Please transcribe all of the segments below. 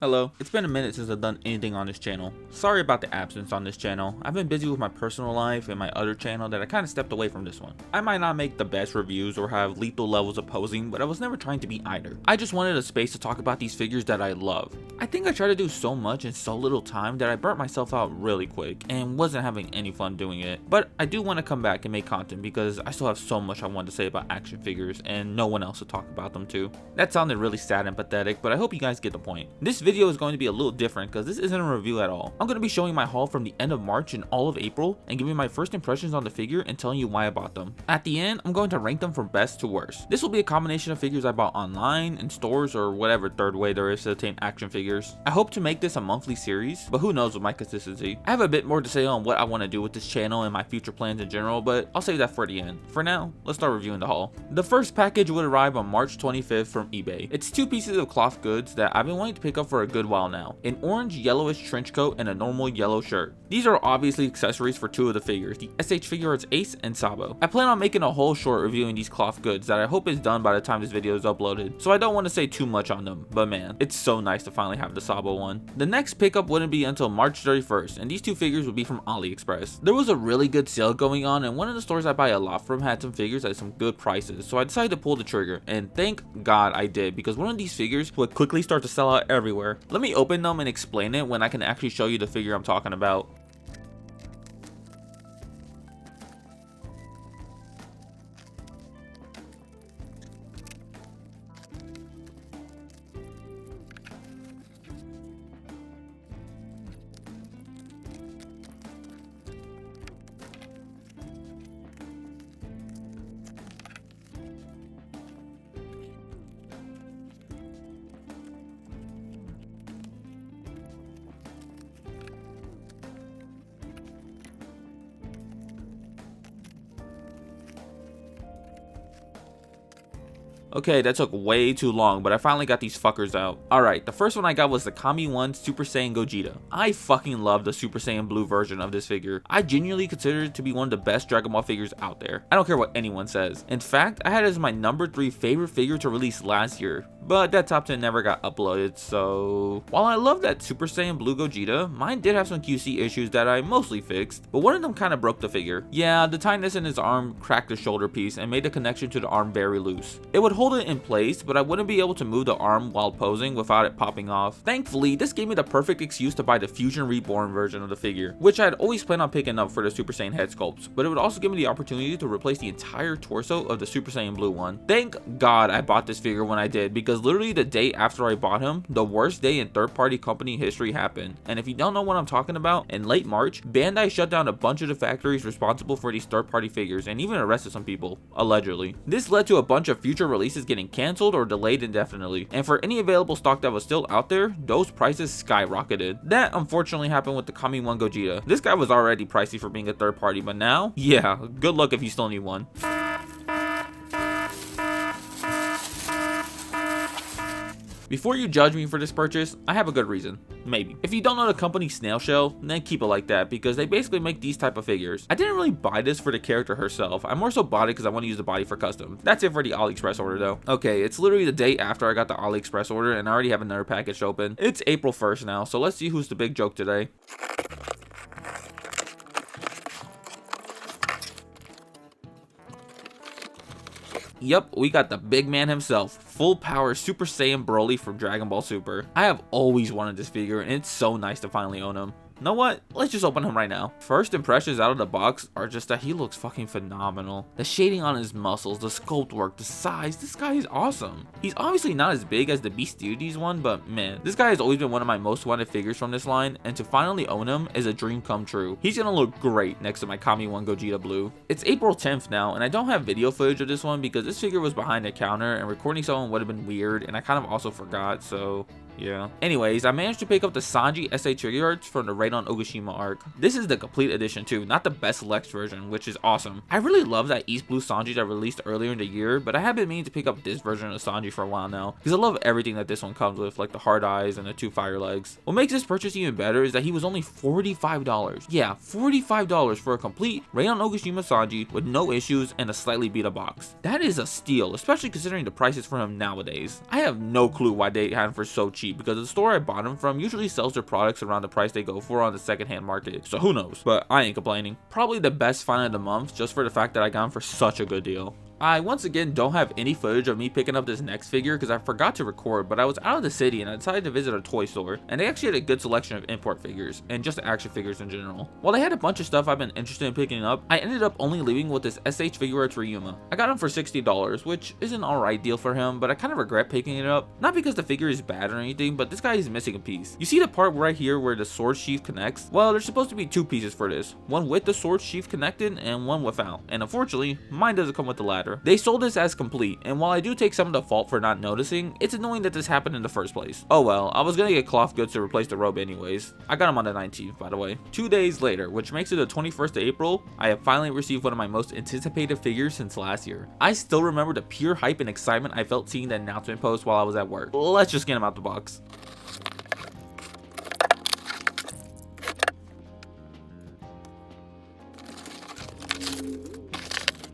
Hello, it's been a minute since I've done anything on this channel. Sorry about the absence on this channel. I've been busy with my personal life and my other channel that I kind of stepped away from this one. I might not make the best reviews or have lethal levels of posing, but I was never trying to be either. I just wanted a space to talk about these figures that I love. I think I tried to do so much in so little time that I burnt myself out really quick and wasn't having any fun doing it. But I do want to come back and make content because I still have so much I want to say about action figures and no one else to talk about them to. That sounded really sad and pathetic, but I hope you guys get the point. This video is going to be a little different because this isn't a review at all. I'm going to be showing my haul from the end of March and all of April and giving my first impressions on the figure and telling you why I bought them. At the end, I'm going to rank them from best to worst. This will be a combination of figures I bought online, in stores, or whatever third way there is to obtain action figures. I hope to make this a monthly series, but who knows with my consistency. I have a bit more to say on what I want to do with this channel and my future plans in general, but I'll save that for the end. For now, let's start reviewing the haul. The first package would arrive on March 25th from eBay. It's two pieces of cloth goods that I've been wanting to pick up for a good while now. An orange yellowish trench coat and a normal yellow shirt. These are obviously accessories for two of the figures, the SH Figuarts Ace and Sabo. I plan on making a whole short reviewing these cloth goods that I hope is done by the time this video is uploaded, so I don't want to say too much on them, but man, it's so nice to finally have the Sabo one. The next pickup wouldn't be until March 31st, and these two figures would be from AliExpress. There was a really good sale going on, and one of the stores I buy a lot from had some figures at some good prices, so I decided to pull the trigger, and thank God I did, because one of these figures would quickly start to sell out everywhere. Let me open them and explain it when I can actually show you the figure I'm talking about. Okay, that took way too long, but I finally got these fuckers out. Alright, the first one I got was the Kami 1 Super Saiyan Gogeta. I fucking love the Super Saiyan Blue version of this figure. I genuinely consider it to be one of the best Dragon Ball figures out there. I don't care what anyone says. In fact, I had it as my number 3 favorite figure to release last year, but that top 10 never got uploaded, so... While I love that Super Saiyan Blue Gogeta, mine did have some QC issues that I mostly fixed, but one of them kind of broke the figure. Yeah, the tightness in his arm cracked the shoulder piece and made the connection to the arm very loose. It would hold it in place, but I wouldn't be able to move the arm while posing without it popping off. Thankfully, this gave me the perfect excuse to buy the Fusion Reborn version of the figure, which I had always planned on picking up for the Super Saiyan head sculpts, but it would also give me the opportunity to replace the entire torso of the Super Saiyan Blue one. Thank God I bought this figure when I did, because literally the day after I bought him, the worst day in third-party company history happened. And if you don't know what I'm talking about, in late March, Bandai shut down a bunch of the factories responsible for these third-party figures and even arrested some people, allegedly. This led to a bunch of future releases getting canceled or delayed indefinitely, and for any available stock that was still out there, those prices skyrocketed. That unfortunately happened with the Kami 1 Gogeta. This guy was already pricey for being a third party, but now, yeah, good luck if you still need one. Before you judge me for this purchase, I have a good reason. Maybe. If you don't know the company Snail Shell, then keep it like that because they basically make these type of figures. I didn't really buy this for the character herself. I more so bought it because I want to use the body for custom. That's it for the AliExpress order though. Okay, it's literally the day after I got the AliExpress order and I already have another package open. It's April 1st now, so let's see who's the big joke today. Yep, we got the big man himself, full power Super Saiyan Broly from Dragon Ball Super. I have always wanted this figure and it's so nice to finally own him. You know what? Let's just open him right now. First impressions out of the box are just that he looks fucking phenomenal. The shading on his muscles, the sculpt work, the size, this guy is awesome. He's obviously not as big as the Beast Deities one, but man, this guy has always been one of my most wanted figures from this line, and to finally own him is a dream come true. He's gonna look great next to my Kami 1 Gogeta Blue. It's April 10th now, and I don't have video footage of this one because this figure was behind the counter, and recording someone would have been weird, and I kind of also forgot, so... yeah. Anyways, I managed to pick up the Sanji SH Figuarts from the Raid on Ogashima arc. This is the complete edition too, not the best Lex version, which is awesome. I really love that East Blue Sanji that released earlier in the year, but I have been meaning to pick up this version of Sanji for a while now, because I love everything that this one comes with, like the hard eyes and the 2 fire legs. What makes this purchase even better is that he was only $45. Yeah, $45 for a complete Raid on Ogashima Sanji with no issues and a slightly beat up box. That is a steal, especially considering the prices for him nowadays. I have no clue why they had him for so cheap. cheap because the store I bought them from usually sells their products around the price they go for on the secondhand market, so who knows, but I ain't complaining. Probably the best find of the month just for the fact that I got them for such a good deal. I once again don't have any footage of me picking up this next figure because I forgot to record, but I was out of the city and I decided to visit a toy store, and they actually had a good selection of import figures and just action figures in general. While they had a bunch of stuff I've been interested in picking up, I ended up only leaving with this SH Figuarts Ryuma. I got him for $60, which is an alright deal for him, but I kind of regret picking it up. Not because the figure is bad or anything, but this guy is missing a piece. You see the part right here where the sword sheath connects? Well, there's supposed to be two pieces for this, one with the sword sheath connected and one without, and unfortunately mine doesn't come with the latter. They sold this as complete, and while I do take some of the fault for not noticing, it's annoying that this happened in the first place. Oh well, I was gonna get cloth goods to replace the robe anyways. I got them on the 19th, by the way. 2 days later, which makes it the 21st of April, I have finally received one of my most anticipated figures since last year. I still remember the pure hype and excitement I felt seeing the announcement post while I was at work. Let's just get him out the box.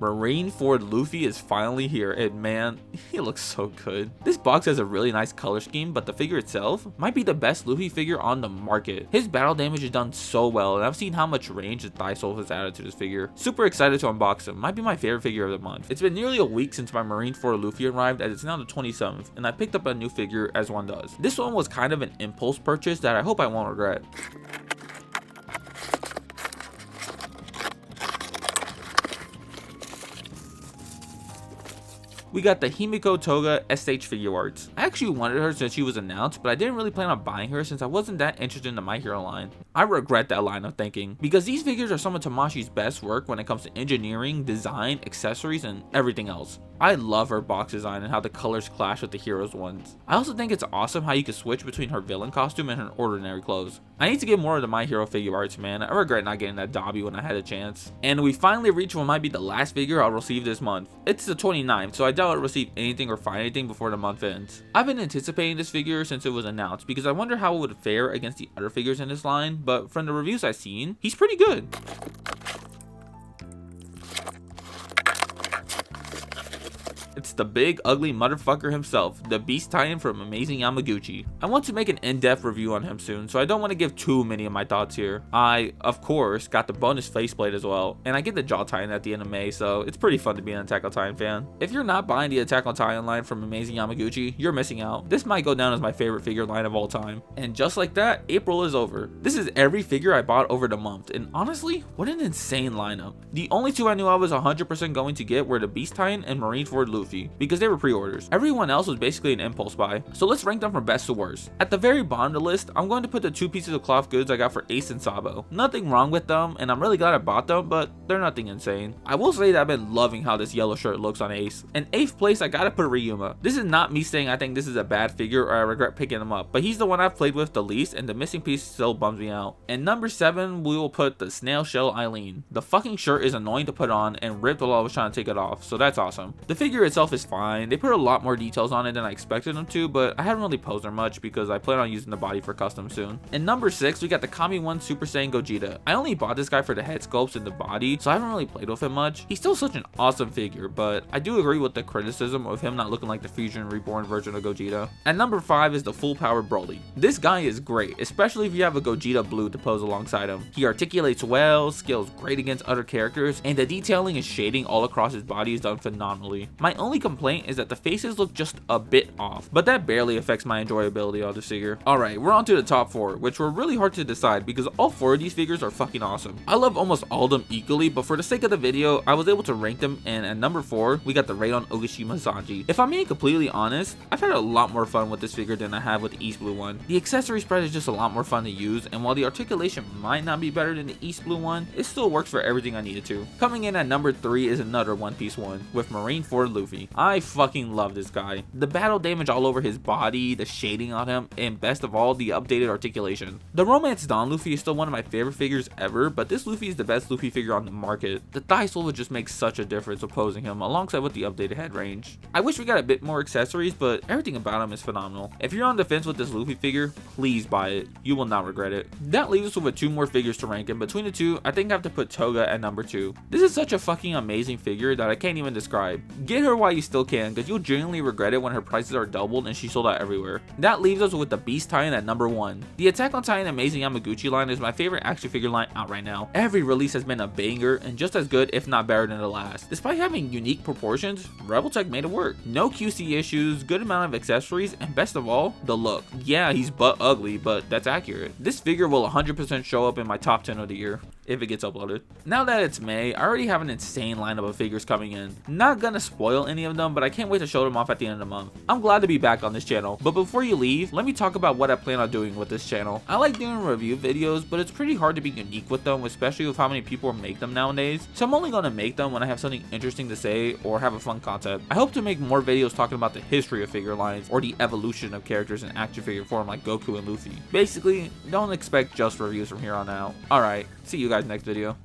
Marineford Luffy is finally here, and man, he looks so good. This box has a really nice color scheme, but the figure itself might be the best Luffy figure on the market. His battle damage is done so well, and I've seen how much range the Thigh Soul has added to this figure. Super excited to unbox him. Might be my favorite figure of the month. It's been nearly a week since my Marineford Luffy arrived, as it's now the 27th, and I picked up a new figure as one does. This one was kind of an impulse purchase that I hope I won't regret. We got the Himiko Toga SH Figuarts. I actually wanted her since she was announced, but I didn't really plan on buying her since I wasn't that interested in the My Hero line. I regret that line of thinking, because these figures are some of Tamashi's best work when it comes to engineering, design, accessories, and everything else. I love her box design and how the colors clash with the hero's ones. I also think it's awesome how you can switch between her villain costume and her ordinary clothes. I need to get more of the My Hero Figuarts, man. I regret not getting that Dobby when I had a chance. And we finally reached what might be the last figure I'll receive this month. It's the 29th, so I doubt I'll receive anything or find anything before the month ends. I've been anticipating this figure since it was announced because I wonder how it would fare against the other figures in this line, but from the reviews I've seen, he's pretty good. It's the big ugly motherfucker himself, the Beast Titan from Amazing Yamaguchi. I want to make an in-depth review on him soon, so I don't want to give too many of my thoughts here. I, of course, got the bonus faceplate as well, and I get the Jaw Titan at the end of May, so it's pretty fun to be an Attack on Titan fan. If you're not buying the Attack on Titan line from Amazing Yamaguchi, you're missing out. This might go down as my favorite figure line of all time. And just like that, April is over. This is every figure I bought over the month, and honestly, what an insane lineup. The only two I knew I was 100% going to get were the Beast Titan and Marineford Luffy, because they were pre-orders. Everyone else was basically an impulse buy, so let's rank them from best to worst. At the very bottom of the list, I'm going to put the two pieces of cloth goods I got for Ace and Sabo. Nothing wrong with them, and I'm really glad I bought them, but they're nothing insane. I will say that I've been loving how this yellow shirt looks on Ace. In 8th place, I gotta put Ryuma. This is not me saying I think this is a bad figure or I regret picking him up, but he's the one I've played with the least, and the missing piece still bums me out. And number 7, we will put the Snail Shell Eileen. The fucking shirt is annoying to put on and ripped while I was trying to take it off, so that's awesome. The figure itself is fine. They put a lot more details on it than I expected them to, but I haven't really posed her much because I plan on using the body for custom soon. In number 6, we got the Kami 1 Super Saiyan Gogeta. I only bought this guy for the head sculpts and the body, so I haven't really played with him much. He's still such an awesome figure, but I do agree with the criticism of him not looking like the Fusion Reborn version of Gogeta. At number 5 is the full power Broly. This guy is great, especially if you have a Gogeta Blue to pose alongside him. He articulates well, scales great against other characters, and the detailing and shading all across his body is done phenomenally. My only complaint is that the faces look just a bit off, but that barely affects my enjoyability of this figure. Alright, we're on to the top 4, which were really hard to decide because all 4 of these figures are fucking awesome. I love almost all of them equally, but for the sake of the video, I was able to rank them, and at number 4, we got the Raidon Ogashima Sanji. If I'm being completely honest, I've had a lot more fun with this figure than I have with the East Blue one. The accessory spread is just a lot more fun to use, and while the articulation might not be better than the East Blue one, it still works for everything I needed to. Coming in at number 3 is another One Piece one, with Marineford Luffy. I fucking love this guy. The battle damage all over his body, the shading on him, and best of all, the updated articulation. The Romance Dawn Luffy is still one of my favorite figures ever, but this Luffy is the best Luffy figure on the market. The Thigh Soul would just make such a difference opposing him, alongside with the updated head range. I wish we got a bit more accessories, but everything about him is phenomenal. If you're on the fence with this Luffy figure, please buy it. You will not regret it. That leaves us with 2 more figures to rank, and between the two, I think I have to put Toga at number 2. This is such a fucking amazing figure that I can't even describe. Get her while why you still can, because you'll genuinely regret it when her prices are doubled and she sold out everywhere. That leaves us with the Beast Titan at number 1. The Attack on Titan Amazing Yamaguchi line is my favorite action figure line out right now. Every release has been a banger and just as good, if not better than the last. Despite having unique proportions, Revoltech made it work. No QC issues, good amount of accessories, and best of all, the look. Yeah, he's butt ugly, but that's accurate. This figure will 100% show up in my top 10 of the year, if it gets uploaded. Now that it's May, I already have an insane lineup of figures coming in. Not gonna spoil any of them, but I can't wait to show them off at the end of the month. I'm glad to be back on this channel, but before you leave, let me talk about what I plan on doing with this channel. I like doing review videos, but it's pretty hard to be unique with them, especially with how many people make them nowadays. So I'm only gonna make them when I have something interesting to say or have a fun concept. I hope to make more videos talking about the history of figure lines or the evolution of characters in action figure form like Goku and Luffy. Basically, don't expect just reviews from here on out. Alright, see you guys next video.